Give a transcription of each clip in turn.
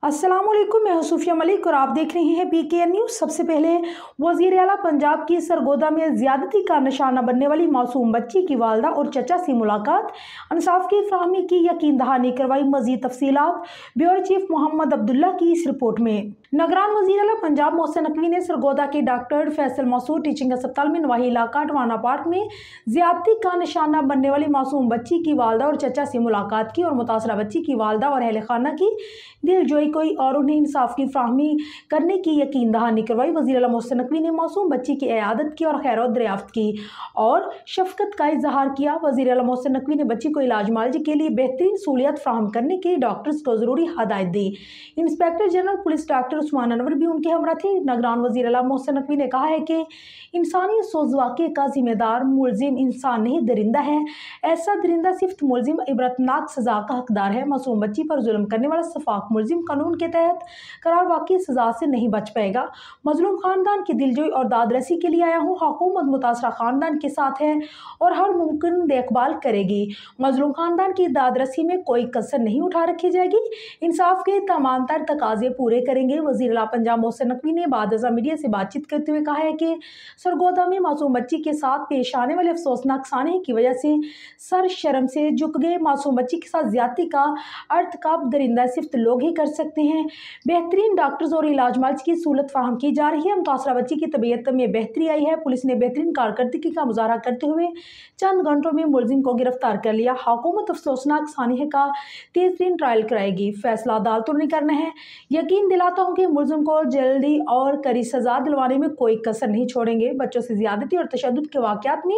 अस्सलाम वालेकुम, मैं हूं सूफिया मलिक और आप देख रहे हैं PKN न्यूज़। सबसे पहले वज़ीर आला पंजाब की सरगोदा में ज़्यादती का निशाना बनने वाली मासूम बच्ची की वालदा और चचा से मुलाकात, इंसाफ की फराहमी की यकीन दहानी करवाई। मज़ीद तफसीलात ब्यूरो चीफ मोहम्मद अब्दुल्ला की इस रिपोर्ट में। निगरान वज़ीर आला पंजाब मोहसिन नकवी ने सरगोदा के डॉक्टर फैसल मसूद टीचिंग अस्पताल में नवाही इलाका टवाना पार्क में ज़्यादती का निशाना बनने वाली मासूम बच्ची की वालदा और चचा से मुलाकात की और मुतासरा बच्ची की वालदा और अहल खाना की दिलजोई कोई और उन्हें इंसाफ की फराहमी करने की यकीन दहानी करवाई। वज़ीर आला मोहसिन नकवी ने मासूम बच्ची की इयादत की और खैर दरियाफ्त की और शफकत का इजहार किया। वज़ीर आला मोहसिन नकवी ने बच्ची को इलाज मालज के लिए बेहतरीन सहूलियत फराहम करने के डॉक्टर्स को ज़रूरी हदायत दी। Inspector general police doctor Usman Anwar भी उनके हमरा थे। निगरान वज़ीर आला मोहसिन नकवी ने कहा है कि इंसानी सोज़ वाक़े का जिम्मेदार मुलजिम इंसान नहीं दरिंदा है। ऐसा दरिंदा सिर्फ मुलजिम इबरतनाक सज़ा का हकदार है। मासूम बच्ची पर जुल्म करने वाला सफाक मुलजिम कानून के तहत करार वाक़ई सज़ा से नहीं बच पाएगा। मजलूम खानदान की दिलजोई और दादरसी के लिए आया हूँ। हुकूमत मुतासरा खानदान के साथ है और हर मुमकिन देखभाल करेगी। मजलूम खानदान की दादरसी में कोई कसर नहीं उठा रखी जाएगी। इंसाफ के तमाम तर तकाजे पूरे करेंगे। वज़ीर आला पंजाब मोहसिन नकवी ने बाद मीडिया से बातचीत करते हुए कहा है कि सरगोदा में मासूम बच्ची के साथ पेश आने वाले अफसोसनाक सानहे की वजह से सर शर्म से झुक गए। मासूम बच्ची के साथ ज्यादती का अर्तकाब दरिंदा सिर्फ लोग ही कर सकते हैं। बेहतरीन डॉक्टर्स और इलाज मालज की सहूलत फराहम की जा रही है। मुतासरा बच्ची की तबीयत में बेहतरी आई है। पुलिस ने बेहतरीन कारकर्दगी का मुजाहरा करते हुए चंद घंटों में मुलजिम को गिरफ्तार कर लिया। हुकूमत अफसोसनाक सानहे का तेज़ ट्रायल कराएगी। फैसला अदालतों ने करना है। यकीन दिलाता हूँ कि मुलजिम को जल्दी और कड़ी सजा दिलवाने में कोई कसर नहीं छोड़ेंगे। बच्चों से ज्यादती और तशद्दुद के वाक़यात में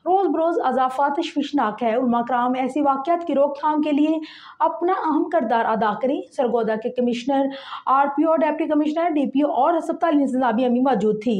रोज़ बरोज़ इजाफा तशवीशनाक है। उलमा कराम ऐसी वाक़यात की रोकथाम के लिए अपना अहम किरदार अदा करें। सरगोदा के commissioner, RPO, deputy commissioner, DPO और अस्पताल इंतजामिया में मौजूद थी।